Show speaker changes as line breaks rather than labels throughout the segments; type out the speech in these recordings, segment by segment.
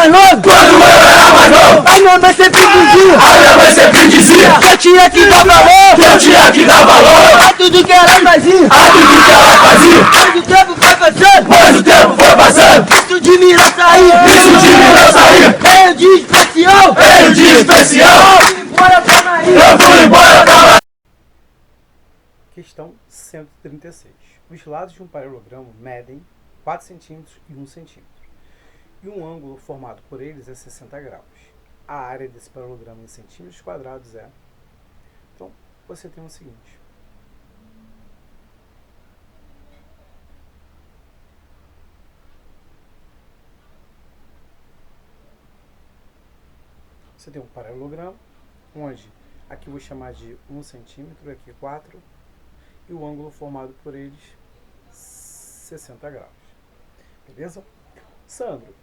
mais novo, a minha mãe sempre dizia, que eu tinha que dar valor, a tudo que ela fazia, mas o tempo foi passando, isso de mim não saía, veio de especial, eu fui embora pra Bahia.
Questão 136. Os lados de um paralelogramo medem 4 cm e 1 cm. E um ângulo formado por eles é 60 graus. A área desse paralelogramo em centímetros quadrados é... Então, você tem o seguinte. Você tem um paralelogramo, onde aqui eu vou chamar de 1 centímetro, aqui 4, e o ângulo formado por eles 60 graus. Beleza? Sandro,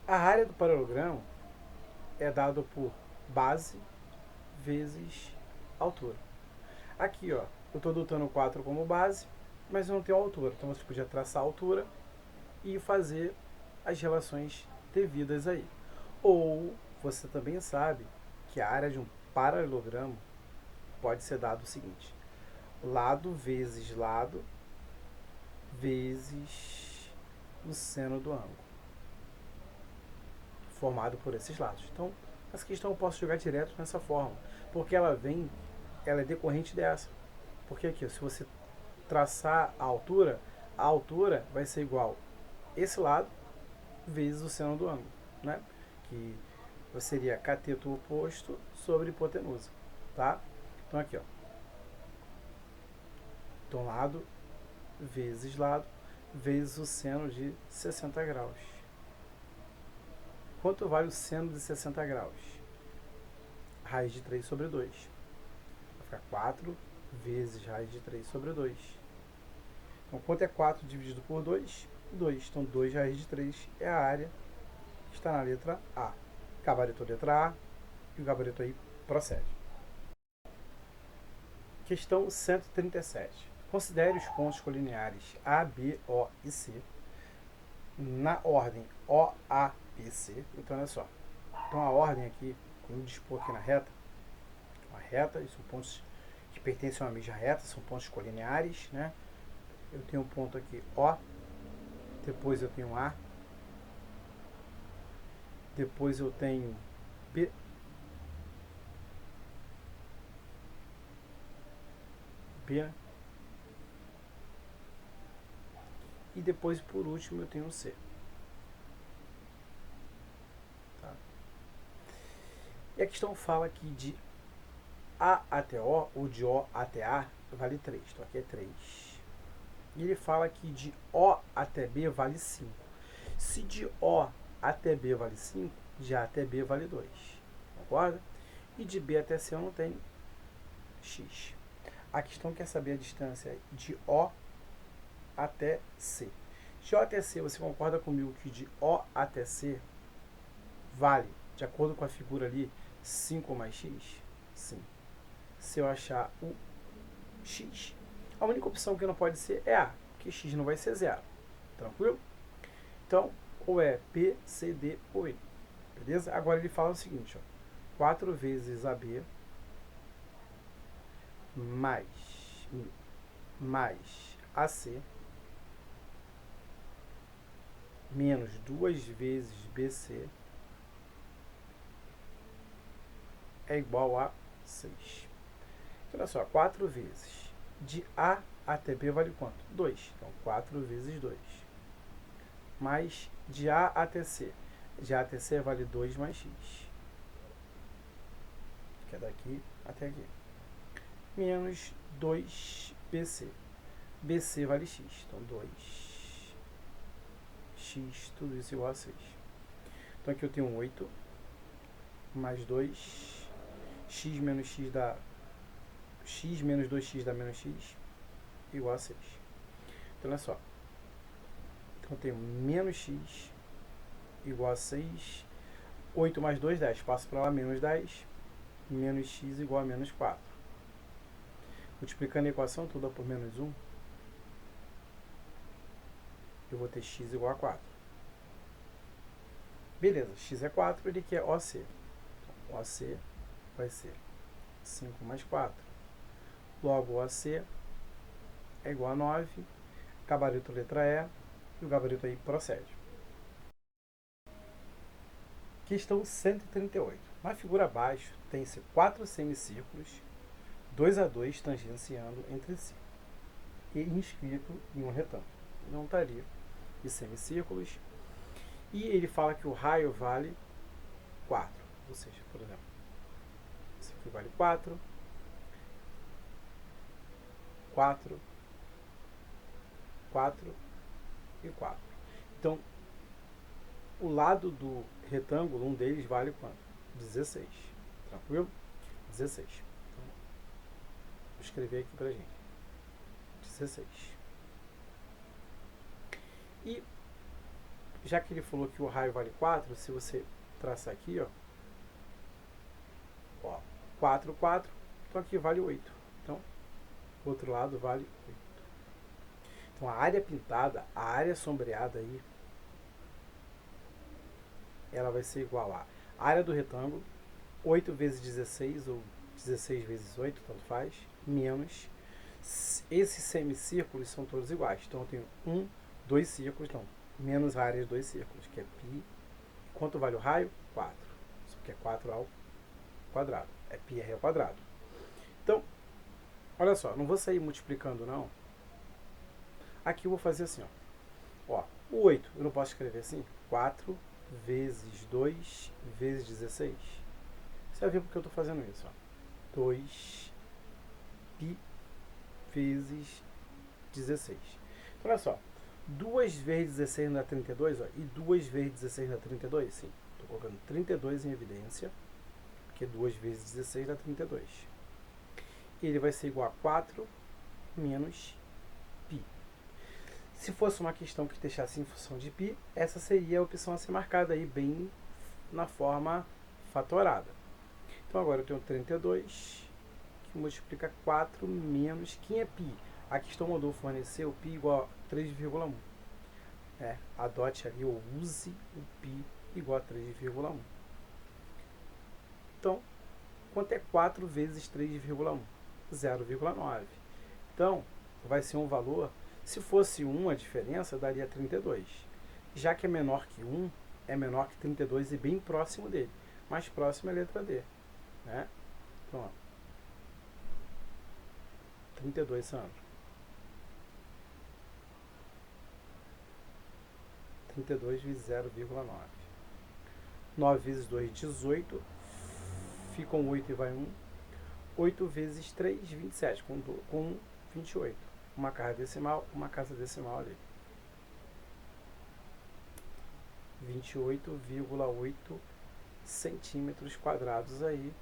a área do paralelogramo é dada por base vezes altura. Aqui, ó, eu estou adotando 4 como base, mas eu não tenho altura. Então você podia traçar a altura e fazer as relações devidas aí. Ou você também sabe que a área de um paralelogramo pode ser dado o seguinte: lado vezes lado vezes o seno do ângulo, formado por esses lados. Então, essa questão eu posso jogar direto nessa forma, porque ela é decorrente dessa. Porque aqui, se você traçar a altura vai ser igual esse lado vezes o seno do ângulo, né? Que seria cateto oposto sobre hipotenusa, tá? Então aqui, ó. Então, lado vezes o seno de 60 graus. Quanto vale o seno de 60 graus? Raiz de 3 sobre 2. Vai ficar 4 vezes raiz de 3 sobre 2. Então, quanto é 4 dividido por 2? 2. Então, 2 raiz de 3 é a área que está na letra A. Gabaritou a letra A e o gabarito aí procede. Questão 137. Considere os pontos colineares A, B, O e C na ordem O, A, B, C. Então, olha só. Então, a ordem aqui, como dispor aqui na reta, uma reta, e são pontos que pertencem a uma mesma reta, são pontos colineares, né? Eu tenho um ponto aqui O, depois eu tenho A, depois eu tenho B, e depois, por último, eu tenho o C. Tá? E a questão fala aqui de A até O, ou de O até A, vale 3. Então, aqui é 3. E ele fala que de O até B vale 5. Se de O até B vale 5, de A até B vale 2. Concorda? E de B até C eu não tenho X. A questão quer saber a distância de O até C. De O até C, você concorda comigo que de O até C vale, de acordo com a figura ali, 5 mais X? Sim. Se eu achar o X, a única opção que não pode ser é A, porque X não vai ser 0. Tranquilo? Então, ou é P, C, D ou E. Beleza? Agora ele fala o seguinte, ó, 4 vezes AB mais AC menos 2 vezes BC é igual a 6. Então, olha só, 4 vezes de A até B vale quanto? 2. Então, 4 vezes 2. Mais de A até C. De A até C vale 2 mais X. Que é daqui até aqui. Menos 2BC. BC vale X. Então, 2x, tudo isso igual a 6. Então, aqui eu tenho 8 mais 2. X menos X dá... X menos 2x dá menos X igual a 6. Então, olha só. Então, eu tenho menos X igual a 6. 8 mais 2, 10. Passo para lá, menos 10. Menos X igual a menos 4. Multiplicando a equação toda por menos 1, eu vou ter X igual a 4. Beleza, x é 4, ele quer OC. Então, OC vai ser 5 mais 4. Logo, OC é igual a 9. Gabarito letra E. E o gabarito aí procede. Questão 138. Na figura abaixo, tem-se 4 semicírculos, 2 a 2 tangenciando entre si, e inscrito em um retângulo. Não estaria de semicírculos. E ele fala que o raio vale 4. Ou seja, por exemplo, esse aqui vale 4, 4, 4 e 4. Então, o lado do retângulo, um deles vale quanto? 16. Tranquilo? 16. Então, vou escrever aqui pra gente. 16. E, já que ele falou que o raio vale 4, se você traçar aqui, ó 4, 4, então aqui vale 8. Então, o outro lado vale 8. Então, a área pintada, a área sombreada aí, ela vai ser igual a área do retângulo, 8 vezes 16, ou 16 vezes 8, tanto faz, menos, esses semicírculos são todos iguais. Então, eu tenho 2 círculos, não, menos a área de 2 círculos, que é π. Quanto vale o raio? 4. Isso aqui é 4 ao quadrado. É πr ao quadrado. Então, olha só, não vou sair multiplicando, não. Aqui eu vou fazer assim, ó. O 8, eu não posso escrever assim? 4 vezes 2 vezes 16. Você vai ver porque eu estou fazendo isso, 2 π vezes 16. Então, olha só. 2 vezes 16 não dá 32, e 2 vezes 16 dá 32? Sim. Estou colocando 32 em evidência, porque 2 vezes 16 dá 32. E ele vai ser igual a 4 menos π. Se fosse uma questão que deixasse em função de π, essa seria a opção a ser marcada aí bem na forma fatorada. Então agora eu tenho 32, que multiplica 4 menos, quem é π? A questão mandou fornecer o π igual a 3,1. Adote ali ou use o π igual a 3,1. Então, quanto é 4 vezes 3,1? 0,9. Então, vai ser um valor, se fosse 1 a diferença, daria 32. Já que é menor que 1, é menor que 32 e bem próximo dele. Mais próximo é a letra D. Né? Então, 32, Sandro. 32 vezes 0,9. 9 vezes 2, 18. Ficam 8 e vai 1. 8 vezes 3, 27. Com 28. Uma casa decimal ali. 28,8 centímetros quadrados aí.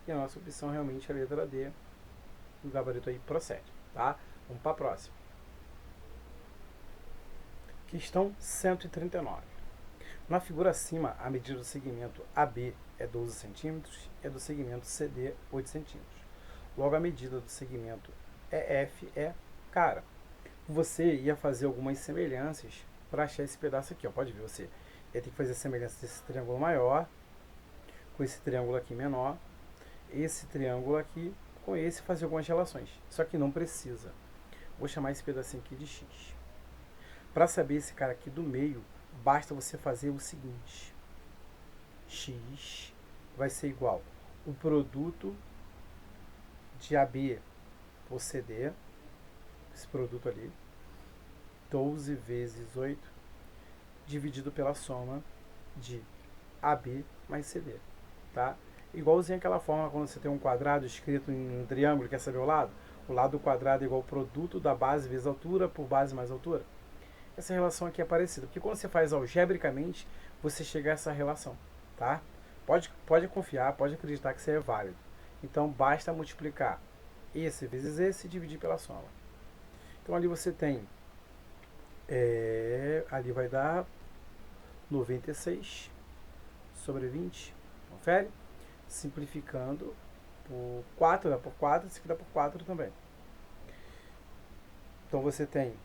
E a nossa opção realmente é a letra D. O gabarito aí procede, tá? Vamos para a próxima. Questão 139. Na figura acima, a medida do segmento AB é 12 centímetros e a do segmento CD 8 centímetros. Logo, a medida do segmento EF é, cara, você ia fazer algumas semelhanças para achar esse pedaço aqui, pode ver, você ia ter que fazer a semelhança desse triângulo maior com esse triângulo aqui menor, esse triângulo aqui com esse, fazer algumas relações. Só que não precisa. Vou chamar esse pedacinho aqui de X. Para saber esse cara aqui do meio, basta você fazer o seguinte. X vai ser igual o produto de AB por CD, esse produto ali, 12 vezes 8, dividido pela soma de AB mais CD. Tá? Igualzinho aquela forma quando você tem um quadrado escrito em um triângulo, quer saber o lado? O lado do quadrado é igual ao produto da base vezes altura por base mais altura. Essa relação aqui é parecida, porque quando você faz algebricamente, você chega a essa relação, tá? Pode confiar, pode acreditar que isso é válido. Então, basta multiplicar esse vezes esse e dividir pela soma. Então, ali você tem, ali vai dar 96 sobre 20, confere? Simplificando por 4, dá por 4, esse aqui dá por 4 também. Então, você tem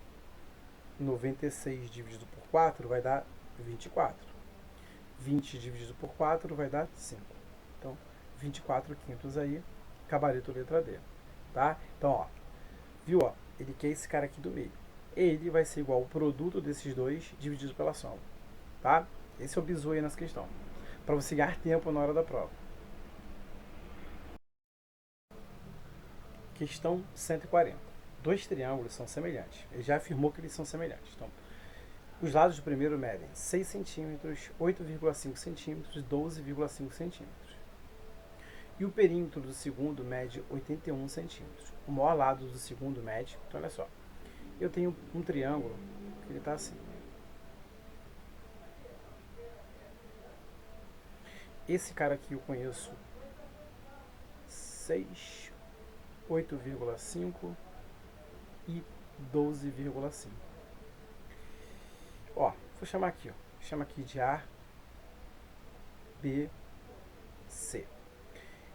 96 dividido por 4 vai dar 24. 20 dividido por 4 vai dar 5. Então, 24 quintos aí, gabarito letra D. Tá? Então, ó, viu? Ó, ele quer esse cara aqui do meio. Ele vai ser igual ao produto desses dois dividido pela soma. Tá? Esse é o bizu aí nessa questão. Para você ganhar tempo na hora da prova. Questão 140. Dois triângulos são semelhantes. Ele já afirmou que eles são semelhantes. Então, os lados do primeiro medem 6 centímetros, 8,5 centímetros, 12,5 centímetros. E o perímetro do segundo mede 81 centímetros. O maior lado do segundo mede, então olha só, eu tenho um triângulo que ele está assim. Esse cara aqui eu conheço 6, 8,5 e 12,5. Ó, vou chamar aqui, ó. Chama aqui de A, B, C.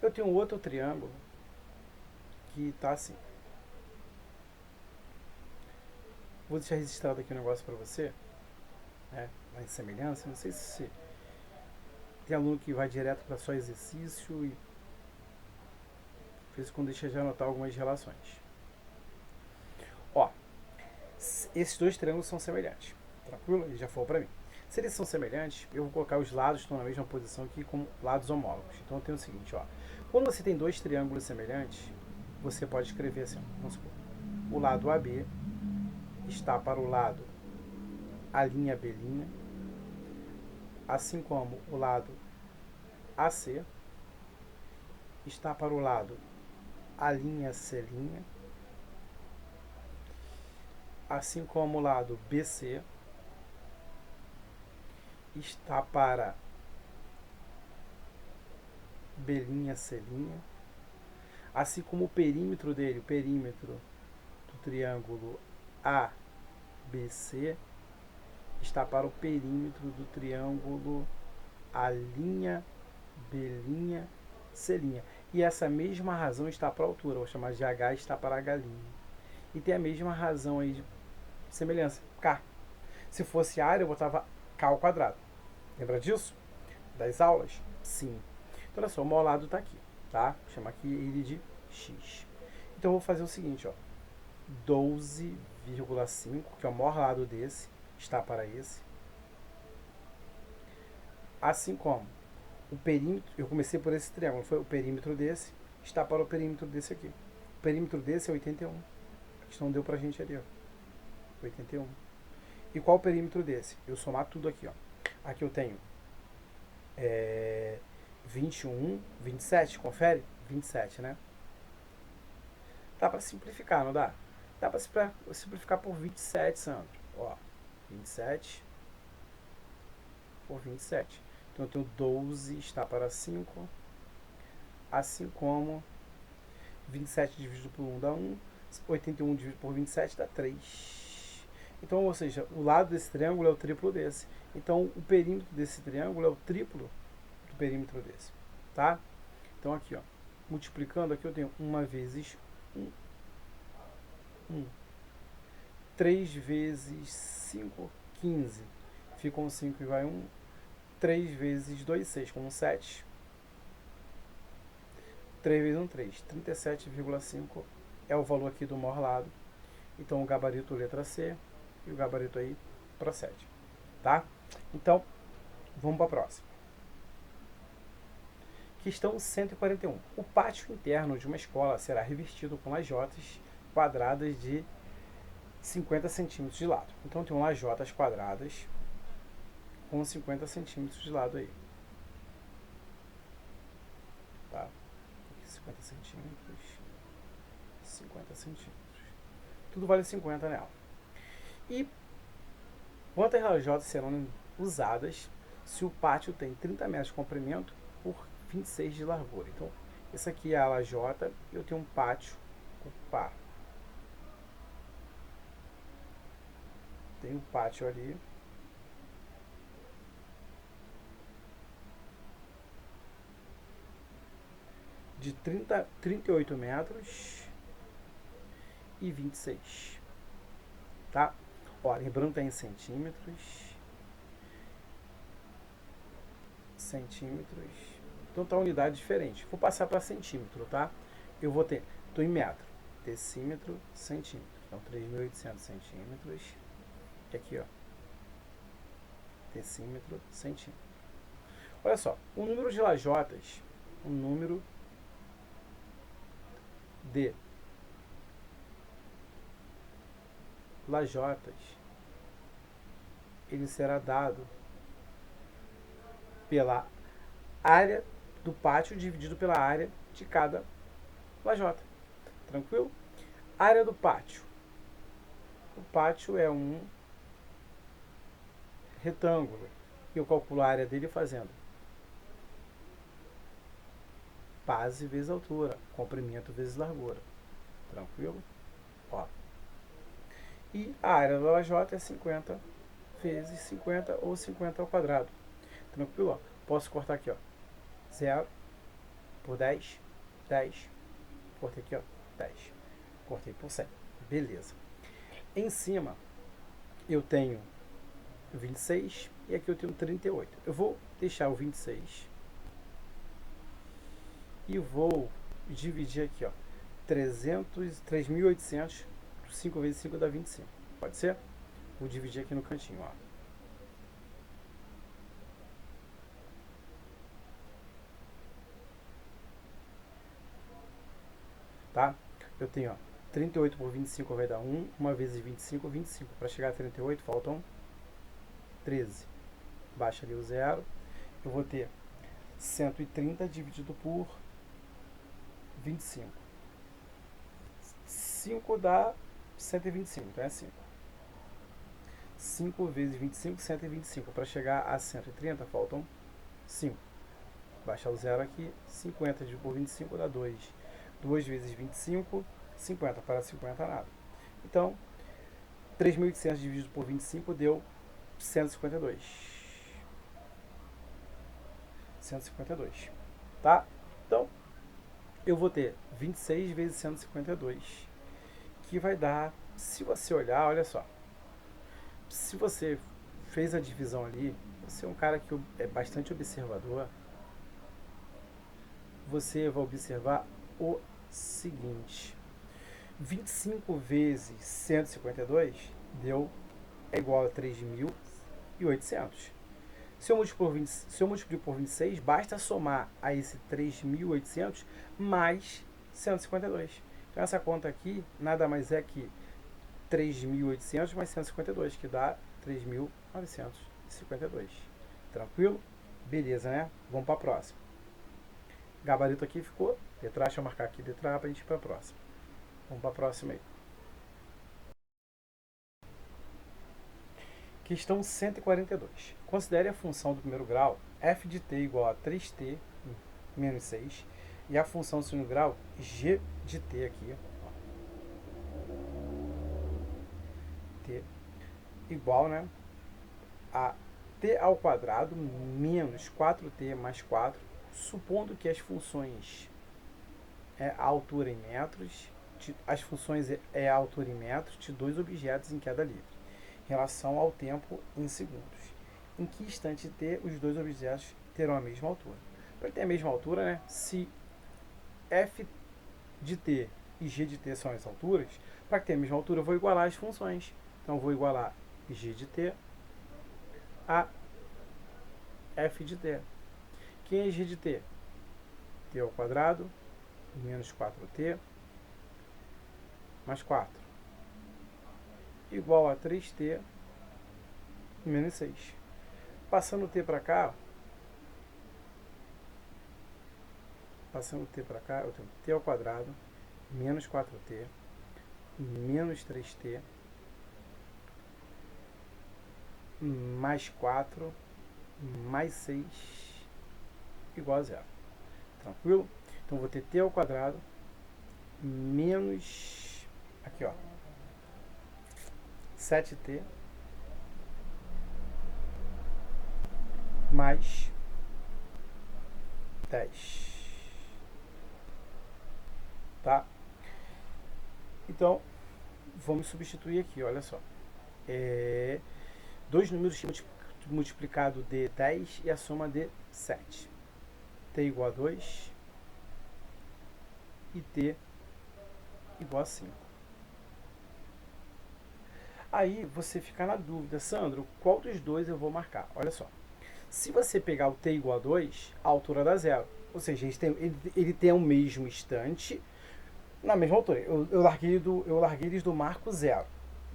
Eu tenho outro triângulo que está assim. Vou deixar registrado aqui um negócio para você, né? Em semelhança, não sei se tem aluno que vai direto para só exercício e de vez em quando deixa de anotar algumas relações. Ó, esses dois triângulos são semelhantes. Tranquilo? Ele já falou para mim. Se eles são semelhantes, eu vou colocar os lados que estão na mesma posição aqui como lados homólogos. Então eu tenho o seguinte, ó. Quando você tem dois triângulos semelhantes, você pode escrever assim, vamos supor, o lado AB está para o lado A', B', assim como o lado AC está para o lado A', C', assim como o lado BC está para B', C', assim como o perímetro dele, o perímetro do triângulo ABC está para o perímetro do triângulo A', B', C'. E essa mesma razão está para a altura, vou chamar de H, está para H'. E tem a mesma razão aí de semelhança, K. Se fosse área, eu botava K ao quadrado. Lembra disso? Das aulas? Sim. Então, olha só, o maior lado está aqui, tá? Vou chamar aqui ele de X. Então, eu vou fazer o seguinte, ó. 12,5, que é o maior lado desse, está para esse. Assim como o perímetro, eu comecei por esse triângulo, foi o perímetro desse, está para o perímetro desse aqui. O perímetro desse é 81. A questão deu pra gente ali, ó. 81. E qual o perímetro desse? Eu somar tudo aqui, ó. Aqui eu tenho 21, 27, confere? 27, né? Dá pra simplificar, não dá? Dá pra simplificar por 27, Sandro. Ó, 27 por 27. Então eu tenho 12 está para 5, assim como 27 dividido por 1 dá 1, 81 dividido por 27 dá 3. Então, ou seja, o lado desse triângulo é o triplo desse. Então, o perímetro desse triângulo é o triplo do perímetro desse, tá? Então, aqui, ó, multiplicando, aqui eu tenho 1 vezes 1, 1. 3 vezes 5, 15. Fica um 5 e vai 1. 3 vezes 2, 6, com 7. 3 vezes 1, 3. 37,5 é o valor aqui do maior lado. Então, o gabarito letra C e o gabarito aí procede. Tá? Então, vamos para a próxima. Questão 141. O pátio interno de uma escola será revestido com lajotas quadradas de 50 centímetros de lado. Então, tem lajotas quadradas com 50 centímetros de lado aí. Tá? 50 centímetros, 50 centímetros. Tudo vale 50 nela. E quantas lajotas serão usadas se o pátio tem 30 metros de comprimento por 26 de largura? Então, essa aqui é a lajota e eu tenho um pátio. Opa! Tem um pátio ali. De 38 metros e 26. Tá? Ó, lembrando que está em centímetros. centímetros. Então tá unidade diferente. Vou passar para centímetro, tá? Eu vou ter, estou em metro, decímetro, centímetro. Então 3.800 centímetros. E aqui, ó, decímetro, centímetro. Olha só, o número de lajotas, o número de lajotas, ele será dado pela área do pátio dividido pela área de cada lajota. Tranquilo? Área do pátio. O pátio é um retângulo. Eu calculo a área dele fazendo base vezes altura, comprimento vezes largura. Tranquilo? Ó. E a área da lajota é 50 vezes 50 ou 50 ao quadrado. Tranquilo? Ó. Posso cortar aqui, ó. 0 por 10, 10. Cortei aqui, ó, 10. Cortei por 100. Beleza. Em cima, eu tenho 26 e aqui eu tenho 38. Eu vou deixar o 26 e vou dividir aqui, ó, 3.800, 5 vezes 5 dá 25. Pode ser? Vou dividir aqui no cantinho, ó. Tá? Eu tenho, ó, 38 por 25 vai dar 1, 1 vezes 25, 25. Para chegar a 38 faltam 13. Baixa ali o 0. Eu vou ter 130 dividido por 25. 5 dá 125, então é 5. 5 vezes 25, 125. Para chegar a 130 faltam 5. Baixa o 0 aqui, 50 dividido por 25 dá 2. 2 vezes 25, 50. Para 50 nada. Então, 3.800 dividido por 25 deu 152. 152. Tá? Então, eu vou ter 26 vezes 152, que vai dar, se você olhar, olha só. Se você fez a divisão ali, você é um cara que é bastante observador, você vai observar o seguinte: 25 vezes 152 é igual a 3.800. Se eu multiplico por 26, basta somar a esse 3.800 mais 152. Então essa conta aqui nada mais é que 3.800 mais 152, que dá 3.952. Tranquilo? Beleza, né? Vamos para a próxima. Gabarito aqui ficou. Letra A, deixa eu marcar aqui letra A para a gente ir para a próxima. Vamos para a próxima aí. Questão 142. Considere a função do primeiro grau f de t igual a 3t menos 6 e a função do segundo grau g de t aqui, ó, t igual, né, a t ao quadrado menos 4t mais 4, supondo que as funções a altura em metros, as funções a altura em metros de dois objetos em queda livre, em relação ao tempo em segundos. Em que instante t os dois objetos terão a mesma altura? Para ter a mesma altura, né, se f de t e g de t são as alturas, para ter a mesma altura eu vou igualar as funções. Então eu vou igualar g de t a f de t. Quem é g de t? T ao quadrado menos 4t mais 4 igual a 3t menos 6. Passando o t para cá, eu tenho t ao quadrado menos 4t menos 3t mais 4 mais 6 igual a 0. Tranquilo? Então vou ter t ao quadrado menos, aqui ó, 7t mais 10. Tá? Então, vamos substituir aqui, olha só. Dois números que multiplicado de 10 e a soma de 7. T igual a 2 e T igual a 5. Aí você fica na dúvida, Sandro, qual dos dois eu vou marcar? Olha só, se você pegar o T igual a 2, a altura dá zero. Ou seja, ele tem o mesmo instante na mesma altura. Eu larguei eles do marco zero,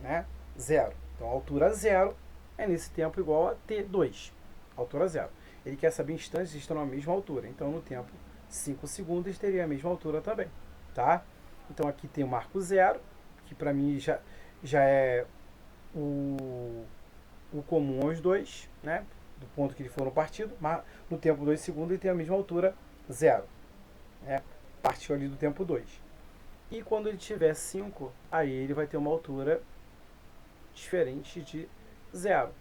né? Zero. Então a altura zero é nesse tempo igual a T2, altura zero. Ele quer saber instantes que estão na mesma altura. Então no tempo 5 segundos teria a mesma altura também, tá? Então aqui tem o marco zero, que para mim já é o comum aos dois, né? Do ponto que eles foram partidos, mas no tempo 2 segundos ele tem a mesma altura zero, né? Partiu ali do tempo 2. E quando ele tiver 5, aí ele vai ter uma altura diferente de zero.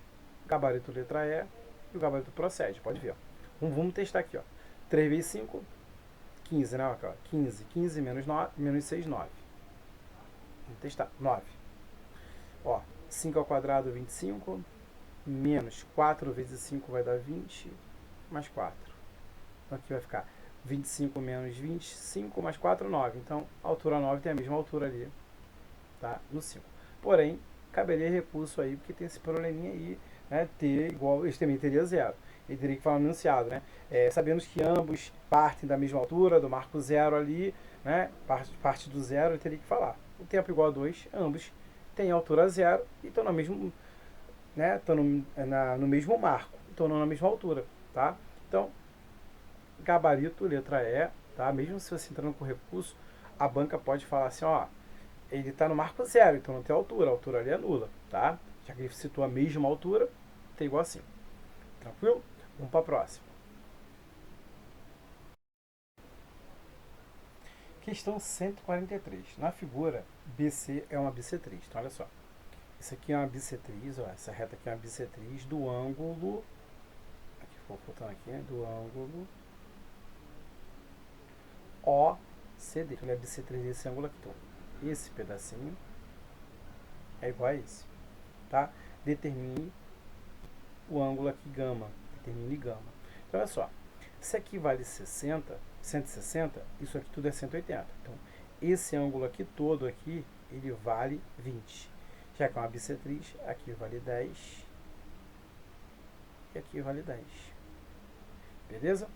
Gabarito letra E e o gabarito procede, pode ver. Vamos testar aqui, ó. 3 vezes 5, 15, né? 15. 15 menos 6, 9. Vamos testar. 9. Ó, 5 ao quadrado, 25. Menos 4 vezes 5 vai dar 20. Mais 4. Então aqui vai ficar 25 menos 25 mais 4, 9. Então, a altura 9 tem a mesma altura ali, tá? No 5. Porém, caberia recurso aí, porque tem esse probleminha aí, né? T igual, ele também teria zero. Ele teria que falar no enunciado, né? Sabemos que ambos partem da mesma altura, do marco zero ali, né? Parte do zero, ele teria que falar. O tempo igual a 2, ambos têm altura zero e estão no mesmo, né? Estão no mesmo marco, estão na mesma altura, tá? Então, gabarito, letra E, tá? Mesmo se você entrando com recurso, a banca pode falar assim, ó, ele está no marco zero, então não tem altura, a altura ali é nula, tá? Já que ele citou a mesma altura, tem igual assim. Tranquilo? Vamos para a próxima. Questão 143. Na figura, BC é uma bissetriz. Então, olha só. Isso aqui é uma bissetriz, ó, essa reta aqui é uma bissetriz do ângulo, aqui, vou voltando aqui, né, do ângulo OCD. Então, ele é bissetriz desse ângulo aqui. Então, esse pedacinho é igual a esse, tá? Determine o ângulo aqui gama. Determine gama. Então, olha só. Se aqui vale 160, isso aqui tudo é 180. Então, esse ângulo aqui todo aqui, ele vale 20. Já que é uma bissetriz, aqui vale 10 e aqui vale 10. Beleza?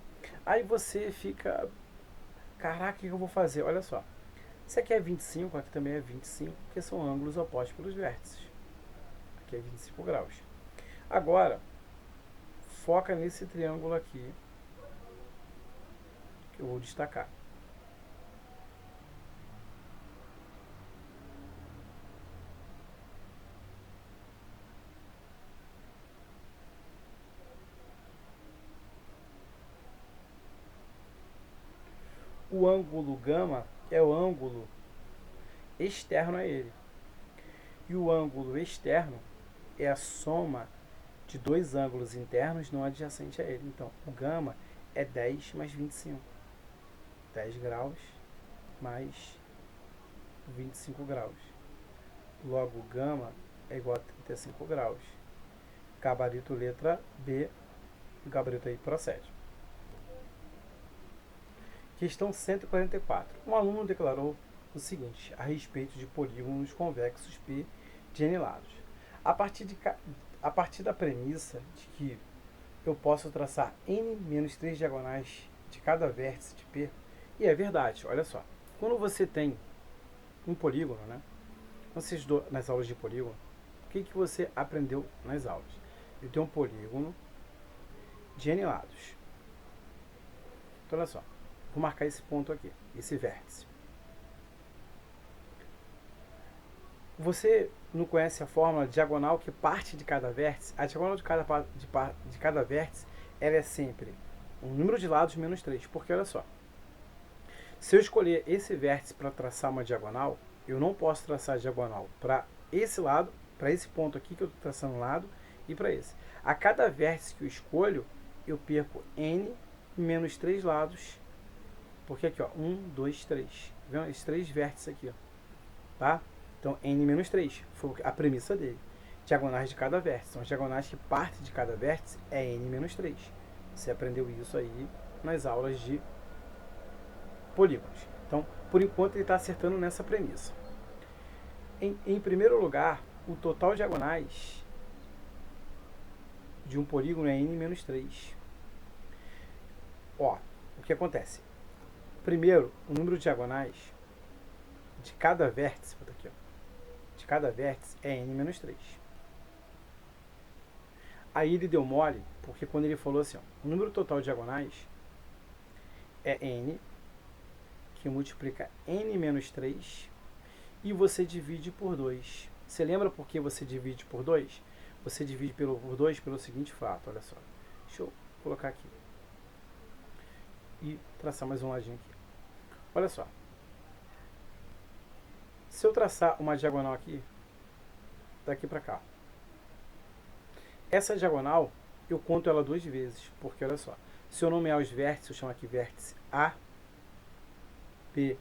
Aí você fica, caraca, o que eu vou fazer? Olha só. Isso aqui é 25, aqui também é 25, porque são ângulos opostos pelos vértices. Aqui é 25 graus. Agora, foca nesse triângulo aqui, que eu vou destacar. O ângulo gama é o ângulo externo a ele. E o ângulo externo é a soma de dois ângulos internos não adjacentes a ele. Então, o gama é 10 mais 25. 10 graus mais 25 graus. Logo, o gama é igual a 35 graus. Gabarito letra B. O gabarito aí procede. Questão 144. Um aluno declarou o seguinte a respeito de polígonos convexos P de N lados. A partir da premissa de que eu posso traçar N menos 3 diagonais de cada vértice de P, e é verdade, olha só. Quando você tem um polígono, né? Você estudou nas aulas de polígono, o que você aprendeu nas aulas? Eu tenho um polígono de N lados. Então, olha só. Vou marcar esse ponto aqui, esse vértice. Você não conhece a fórmula diagonal que parte de cada vértice? A diagonal de cada vértice, ela é sempre um número de lados menos 3. Porque, olha só, se eu escolher esse vértice para traçar uma diagonal, eu não posso traçar a diagonal para esse lado, para esse ponto aqui que eu estou traçando um lado, e para esse. A cada vértice que eu escolho, eu perco N menos 3 lados. Porque aqui, ó, 1, 2, 3. Vê esses 3 vértices aqui, ó. Tá? Então, N menos 3 foi a premissa dele. diagonais de cada vértice. São as diagonais que partem de cada vértice é n menos 3. Você aprendeu isso aí nas aulas de polígonos. Então, por enquanto, ele está acertando nessa premissa. Em primeiro lugar, o total de diagonais de um polígono é n menos 3. Ó, o que acontece? Primeiro, o número de diagonais de cada vértice, vou botar aqui, ó, de cada vértice é n menos 3. Aí ele deu mole, porque quando ele falou assim, ó, o número total de diagonais é n, que multiplica n menos 3, e você divide por 2. Você lembra por que você divide por 2? Você divide por 2 pelo seguinte fato, olha só. Deixa eu colocar aqui. E traçar mais um ladinho aqui. Olha só. Se eu traçar uma diagonal aqui, daqui para cá. Essa diagonal, eu conto ela 2 vezes, porque olha só. Se eu nomear os vértices, eu chamo aqui vértice A, B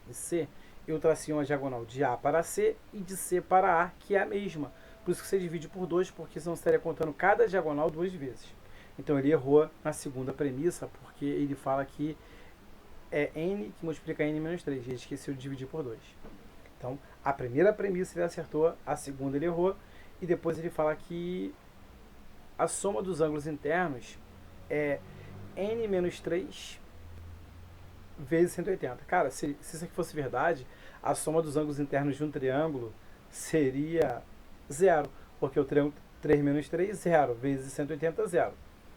e C, eu tracei uma diagonal de A para C e de C para A, que é a mesma. Por isso que você divide por 2, porque senão você estaria contando cada diagonal 2 vezes. Então ele errou na segunda premissa, porque ele fala que é n que multiplica n menos 3. Ele esqueceu de dividir por 2. Então, a primeira premissa ele acertou, a segunda ele errou, e depois ele fala que a soma dos ângulos internos é n menos 3 vezes 180. Cara, se isso aqui fosse verdade, a soma dos ângulos internos de um triângulo seria 0, porque o triângulo 3 menos 3, 0, vezes 180, 0.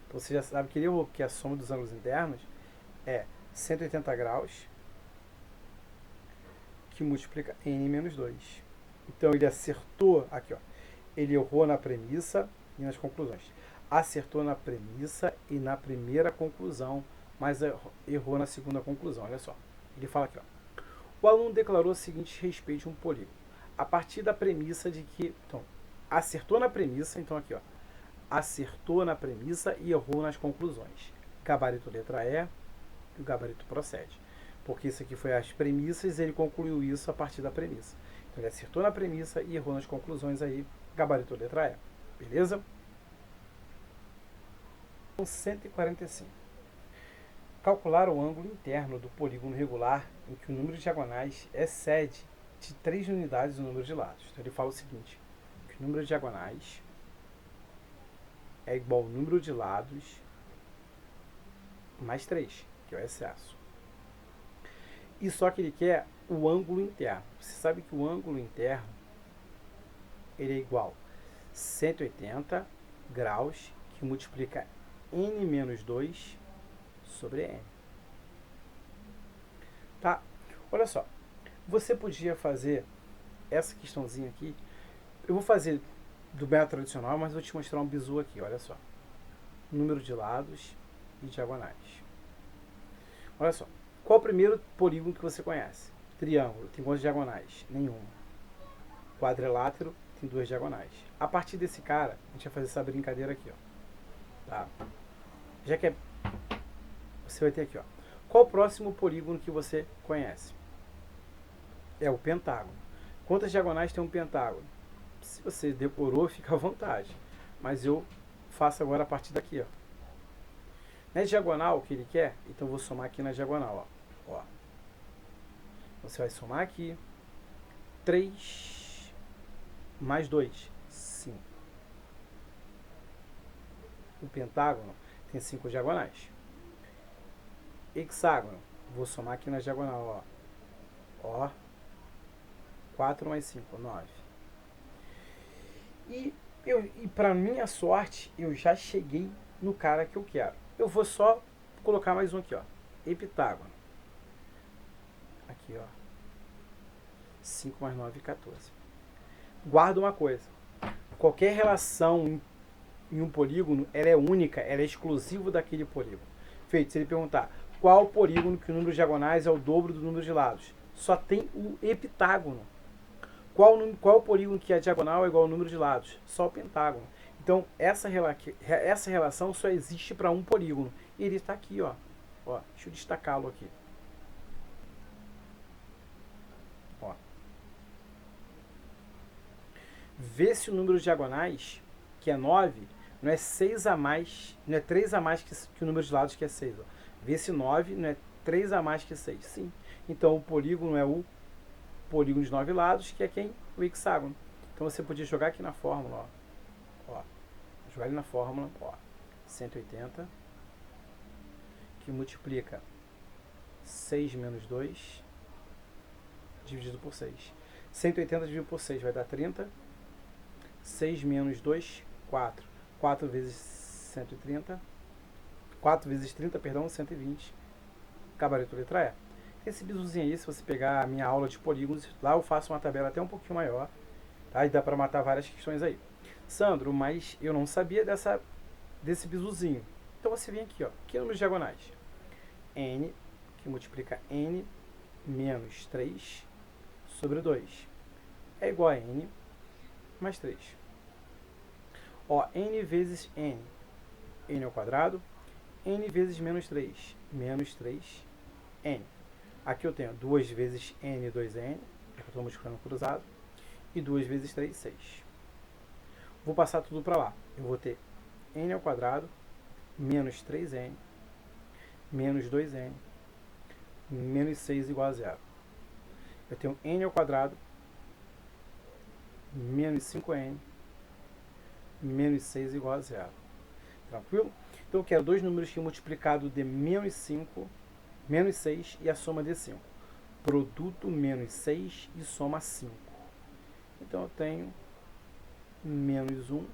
Então você já sabe que ele errou, porque a soma dos ângulos internos é 180 graus, que multiplica n menos 2. Então ele acertou, aqui ó, ele errou na premissa e nas conclusões. Acertou na premissa e na primeira conclusão, mas errou na segunda conclusão, olha só. Ele fala aqui, ó. O aluno declarou o seguinte respeito de um polígono. A partir da premissa de que... Então, acertou na premissa, então aqui, ó. Acertou na premissa e errou nas conclusões. Gabarito letra E e o gabarito procede. Porque isso aqui foi as premissas e ele concluiu isso a partir da premissa. Então ele acertou na premissa e errou nas conclusões aí, gabarito letra E. Beleza? 145. Calcular o ângulo interno do polígono regular em que o número de diagonais excede de 3 unidades o número de lados. Então ele fala o seguinte, que o número de diagonais é igual ao número de lados mais 3, que é o excesso. E só que ele quer o ângulo interno. Você sabe que o ângulo interno ele é igual a 180 graus, que multiplica n menos 2 sobre n. Tá? Olha só. Você podia fazer essa questãozinha aqui. Eu vou fazer do método tradicional, mas vou te mostrar um bizu aqui. Olha só. Número de lados e diagonais. Olha só. Qual o primeiro polígono que você conhece? Triângulo. Tem quantas diagonais? Nenhuma. Quadrilátero tem 2 diagonais. A partir desse cara, a gente vai fazer essa brincadeira aqui, ó. Tá? Já que você vai ter aqui, ó. Qual o próximo polígono que você conhece? É o pentágono. Quantas diagonais tem um pentágono? Se você decorou, fica à vontade. Mas eu faço agora a partir daqui, ó. Na diagonal que ele quer, então eu vou somar aqui na diagonal, ó. Você vai somar aqui 3 mais 2, 5. O pentágono tem 5 diagonais. Hexágono, vou somar aqui na diagonal, ó. 4 mais 5, 9. E para minha sorte, eu já cheguei no cara que eu quero. Eu vou só colocar mais um aqui, ó. Heptágono. Aqui, ó. 5 mais 9, 14. Guarda uma coisa. Qualquer relação em um polígono, ela é única, ela é exclusiva daquele polígono. Feito, se ele perguntar qual polígono que o número de diagonais é o dobro do número de lados, só tem o heptágono. Qual polígono que a diagonal é igual ao número de lados? Só o pentágono. Então, essa relação só existe para um polígono. E ele está aqui, ó. Deixa eu destacá-lo aqui. Ó. vê se o número de diagonais, que é 9, não é 6 a mais, não é 3 a mais que o número de lados, que é 6. Ó. Vê se 9 não é 3 a mais que 6. Sim. Então o polígono é o polígono de 9 lados, que é quem? O hexágono. Então você podia jogar aqui na fórmula, ó. Jogar ali na fórmula, ó. 180, que multiplica 6 menos 2, dividido por 6. 180 dividido por 6 vai dar 30. 6 menos 2, 4. 4 vezes 130. 4 vezes 30, perdão, 120. Gabarito letra E. Esse bizuzinho aí, se você pegar a minha aula de polígonos, lá eu faço uma tabela até um pouquinho maior. Tá? E dá para matar várias questões aí. Sandro, mas eu não sabia desse bizuzinho. Então você vem aqui, ó. Que números diagonais? N, que multiplica N menos 3 sobre 2. É igual a N mais 3. Ó, N vezes N. N ao quadrado. N vezes menos 3. Menos 3, N. Aqui eu tenho 2 vezes N, 2N. É que eu estou multiplicando cruzado. E 2 vezes 3, 6. Vou passar tudo para lá. Eu vou ter N ao quadrado menos 3N menos 2N menos 6 igual a 0. Eu tenho N ao quadrado menos 5N menos 6 igual a 0. Tranquilo? Então eu quero dois números que multiplicado de menos 5, menos 6 e a soma de 5. Produto menos 6 e soma 5. Então eu tenho menos 1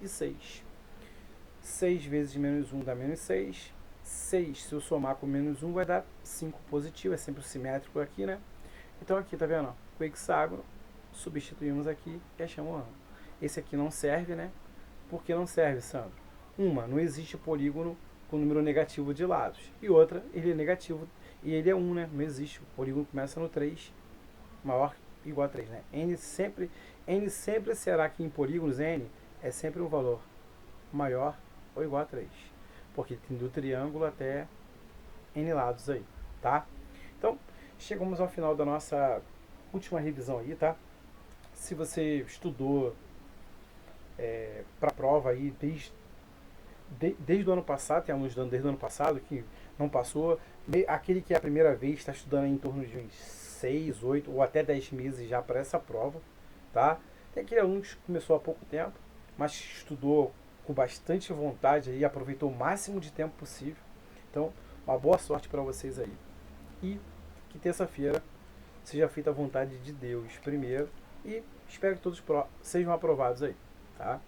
e 6. 6 vezes menos 1 dá menos 6. 6, se eu somar com menos 1, vai dar 5 positivo. É sempre simétrico aqui, né? Então aqui, tá vendo? O hexágono, substituímos aqui e achamos o ângulo. Esse aqui não serve, né? Por que não serve, Sandro? Uma, não existe polígono com número negativo de lados. E outra, ele é negativo e ele é 1, né? Não existe. O polígono começa no 3, maior igual a 3, né? N sempre será que em polígonos N é sempre um valor maior ou igual a 3. Porque tem do triângulo até N lados aí, tá? Então, chegamos ao final da nossa última revisão aí, tá? Se você estudou para a prova aí desde o ano passado, tem alunos estudando desde o ano passado que não passou, aquele que é a primeira vez está estudando em torno de uns 6, 8 ou até 10 meses já para essa prova, tá? Tem aquele aluno que começou há pouco tempo, mas estudou com bastante vontade e aproveitou o máximo de tempo possível. Então, uma boa sorte para vocês aí. E que terça-feira seja feita a vontade de Deus primeiro e espero que todos sejam aprovados aí, tá?